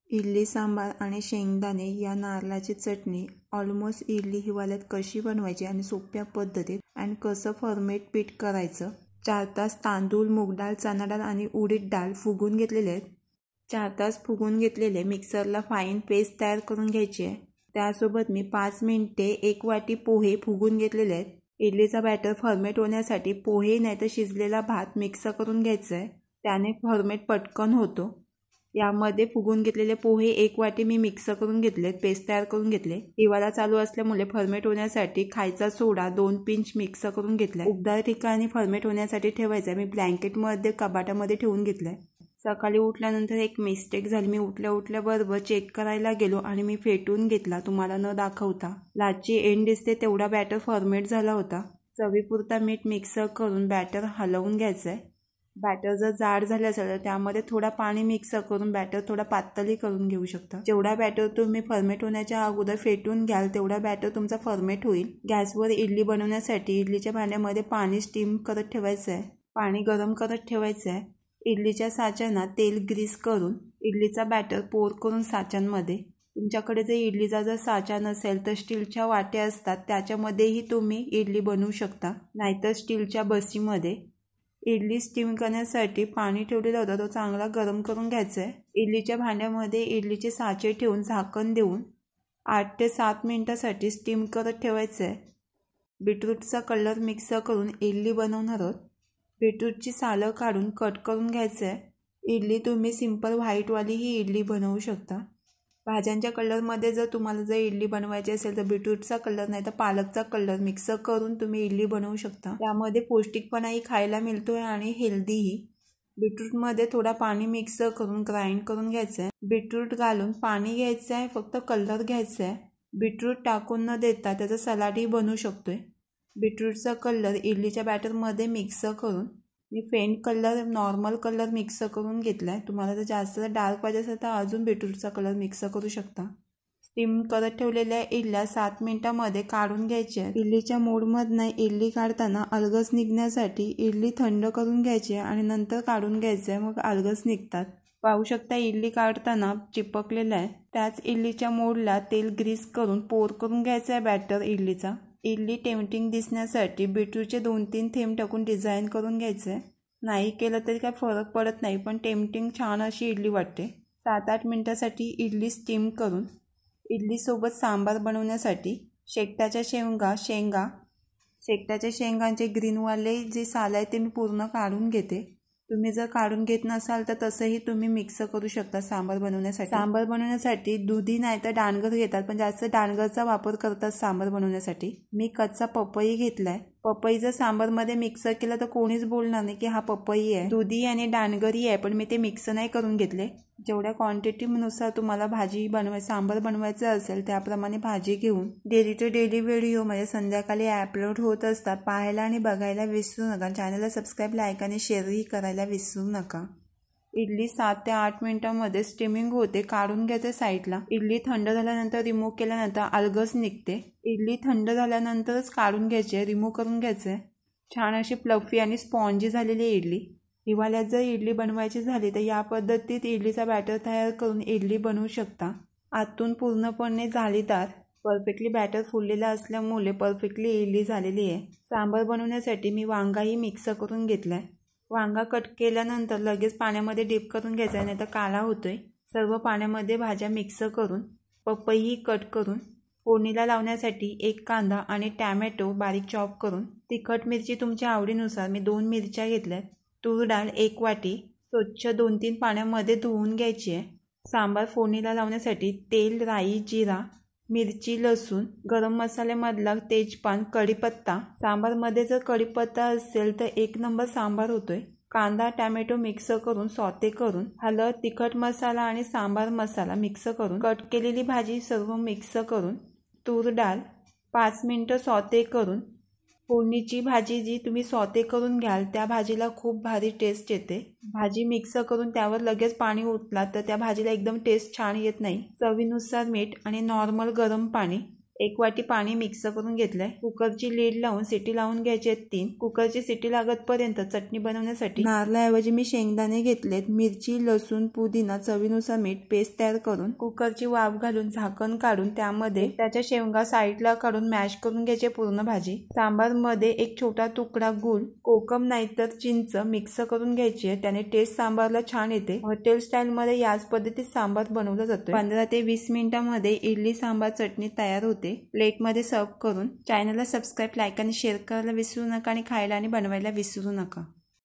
इडली सांबार आणि शेंगदाणे या नारळाची चटणी ऑलमोस्ट इडली हिवाळ्यात कशी बनवायची आणि सोप्या पद्धतीत आणि कसं फर्मेट पीठ करायचं. 4 तास तांदूळ, मूग डाळ, चणा डाळ आणि उडीद डाळ फुगून घेतलेले आहेत. 4 तास फुगून घेतलेले मिक्सरला फाईन पेस्ट तयार करून घ्यायची आहे. त्यासोबत मी 5 मिनिटे 1 वाटी पोहे फुगून घेतलेले आहेत. इडलीचा बॅटर फर्मेट होण्यासाठी पोहे नाही तर शिजलेला भात मिक्स करून घ्यायचा आहे. त्याने फर्मेट पटकन होतो. यामध्ये फुगून घेतलेले पोहे 1 वाटी मी मिक्स करून घेतले, पेस्ट तयार करून घेतले. हिवाळा चालू असल्यामुळे फर्मेट होण्यासाठी खायचा सोडा 2 पिंच मिक्स करून घेतला. उबदार ठिकाणी फर्मेट होण्यासाठी ठेवायचा. मी ब्लँकेटमध्ये कपाटामध्ये ठेवून घेतलाय. सकाळी उठल्यानंतर एक मिस्टेक झाली. मी उठल्याबरोबर चेक करायला गेलो आणि मी फेटून घेतला तुम्हाला न दाखवता. लाची एंड दिसते तेवढा बॅटर फर्मेट झाला होता. चवीपुरता मीठ मिक्स करून बॅटर हलवून घ्यायचं आहे. बॅटर जर जाड झाले असेल तर त्यामध्ये थोडा पाणी मिक्स करून बॅटर थोडा पातळी करून घेऊ शकता. जेवढा बॅटर तुम्ही फर्मेट होण्याच्या अगोदर फेटून घ्याल तेवढा बॅटर तुमचा फर्मेट होईल. गॅसवर इडली बनवण्यासाठी इडलीच्या भांड्यामध्ये पाणी स्टीम करत ठेवायचं आहे. पाणी गरम करत ठेवायचं आहे. इडलीच्या साच्यांना तेल ग्रीस करून इडलीचा बॅटर पोर करून साच्यांमध्ये. तुमच्याकडे जर इडलीचा जर साचा नसेल तर स्टीलच्या वाट्या असतात त्याच्यामध्येही तुम्ही इडली बनवू शकता, नाहीतर स्टीलच्या बसीमध्ये. इडली स्टीम करण्यासाठी पाणी ठेवलेलं होतं, तो चांगला गरम करून घ्यायचा आहे. इडलीच्या भांड्यामध्ये इडलीचे साचे ठेवून झाकण देऊन 8 ते 7 मिनिटासाठी स्टीम करत ठेवायचं आहे. बीटरूटचा कलर मिक्स करून इडली बनवणार आहोत. बीटरूटची सालं काढून कट करून घ्यायचं आहे. इडली तुम्ही सिंपल व्हाईटवालीही इडली बनवू शकता. भाज्यांच्या कलरमध्ये जर तुम्हाला जर इडली बनवायची असेल तर बीटरूटचा कलर नाही तर पालकचा कलर मिक्स करून तुम्ही इडली बनवू शकता. त्यामध्ये पौष्टिकपणाही खायला मिळतोय आणि हेल्दीही. बीटरूटमध्ये थोडा पाणी मिक्स करून ग्राइंड करून घ्यायचं आहे. बीटरूट घालून पाणी घ्यायचं आहे, फक्त कलर घ्यायचा आहे. बीटरूट टाकून न देता त्याचा सलाडही बनवू शकतोय. बीटरूटचा कलर इडलीच्या बॅटरमध्ये मिक्स करून मी faint colour normal colour mix करून घेतला आहे. तुम्हाला जर जास्त डार्क पाहिजे असेल तर अजून बीटरूटचा कलर मिक्स करू शकता. स्टीम करत ठेवलेल्या इडल्या 7 मिनिटांमध्ये काढून घ्यायच्या. इडलीच्या मोडमधनं इडली काढताना अलगस निघण्यासाठी इडली थंड करून घ्यायची आणि नंतर काढून घ्यायचं आहे, मग अलगस निघतात. पाहू शकता इडली काढताना चिपकलेला आहे. त्याच इडलीच्या मोडला तेल ग्रीस करून पोर करून घ्यायचं आहे बॅटर इडलीचा. इडली टेम्पटिंग दिसण्यासाठी बीटरूटचे 2-3 थेंब टाकून डिझाईन करून घ्यायचं आहे. नाही केलं तरी काय फरक पडत नाही, पण टेम्पटिंग छान अशी इडली वाटते. 7-8 मिनिटासाठी इडली स्टीम करून इडलीसोबत सांबार बनवण्यासाठी शेकटाच्या शेंगांचे ग्रीनवाले जे साल आहे ते मी पूर्ण काढून घेते. तुम्ही जर काढून घेत नसाल तर तसंही तुम्ही मिक्स करू शकता सांबार बनवण्यासाठी. सांबार बनवण्यासाठी दुधी नाही तर डांगर घेतात, पण जास्त डांगरचा वापर करतात सांबार बनवण्यासाठी. मी कच्चा पपई घेतलाय. पपई जर सांबारमध्ये मिक्स केलं तर कोणीच बोलणार नाही की हा पपई आहे. दुधी आणि डांगरी आहे, पण मी ते मिक्स नाही करून घेतले. जेवढ्या क्वांटिटीनुसार तुम्हाला सांबार बनवायचं असेल त्याप्रमाणे भाजी घेऊन डेली टू डेली व्हिडिओ माझ्या संध्याकाळी अपलोड होत असतात. पाहायला आणि बघायला विसरू नका. चॅनलला सबस्क्राईब, लाईक आणि शेअरही करायला विसरू नका. इडली 7 ते 8 मिनिटांमध्ये स्टीमिंग होते. काढून घ्यायचे साईडला. इडली थंड झाल्यानंतर रिमूव्ह केल्यानंतर अलगस निघते. इडली थंड झाल्यानंतरच काढून घ्यायचे, रिमूव्ह करून घ्यायचे. छान अशी फ्लफी आणि स्पॉन्जी झालेली इडली. हिवाळ्यात जर इडली बनवायची झाली तर या पद्धतीत इडलीचा बॅटर तयार करून इडली बनवू शकता. आतून पूर्णपणे जाळीदार परफेक्टली बॅटर फुललेला असल्यामुळे परफेक्टली इडली झालेली आहे. सांबार बनवण्यासाठी मी वांगाही मिक्स करून घेतलाय. वांगा कट केल्यानंतर लगेच पाण्यामध्ये डीप करून घ्यायचा, नाही तर काळा होतोय. सर्व पाण्यामध्ये भाज्या मिक्स करून पपईही कट करून फोडणीला लावण्यासाठी 1 कांदा आणि टॅमॅटो बारीक चॉप करून. तिखट मिरची तुमच्या आवडीनुसार मी 2 मिरच्या घेतल्यात. तूर डाळ 1 वाटी स्वच्छ 2-3 पाण्यामध्ये धुवून घ्यायची आहे. सांबार फोडणीला लावण्यासाठी तेल, राई, जिरा, मिरची, लसूण, गरम मसाल्यामधला तेजपान, कढीपत्ता. सांबारमध्ये जर कढीपत्ता असेल तर 1 नंबर सांबार होतोय. कांदा टॅमॅटो मिक्स करून सॉते करून हळद, तिखट मसाला आणि सांबार मसाला मिक्स करून कट केलेली भाजी सर्व मिक्स करून तूर डाळ 5 मिनिटं सॉते करून. फोडणीची भाजी जी तुम्ही सॉते करून घ्याल त्या भाजीला खूप भारी टेस्ट येते. भाजी मिक्स करून त्यावर लगेच पाणी ओतला तर त्या भाजीला एकदम टेस्ट छान येत नाही. चवीनुसार मीठ आणि नॉर्मल गरम पाणी 1 वाटी पाणी मिक्स करून घेतलंय। कुकरची लीड लावून सिटी लावून घ्यायची 3। कुकरची सिटी लागतपर्यंत चटणी बनवण्यासाठी नारळाऐवजी मी शेंगदाणे घेतलेत। मिरची, लसूण, पुदिना, चवीनुसार मीठ, पेस्ट तयार करून कुकरची वाफ घालून झाकण काढून त्यामध्ये त्याच्या शेंगा साईडला काढून मॅश करून घ्यायचे पूर्ण भाजी। सांबार मध्ये 1 छोटा तुकडा गूळ, कोकम नाहीतर चिंच मिक्स करून घ्यायची आहे, त्याने टेस्ट सांबारला छान येते। हॉटेल स्टाईल मध्ये याच पद्धतीत सांबार बनवला जातो। 15 ते 20 मिनिटांमध्ये इडली सांबार चटणी तयार होते। प्लेट मध्ये सर्व करून चॅनलला सबस्क्राईब, लाईक आणि शेअर करायला विसरू नका आणि खायला आणि बनवायला विसरू नका।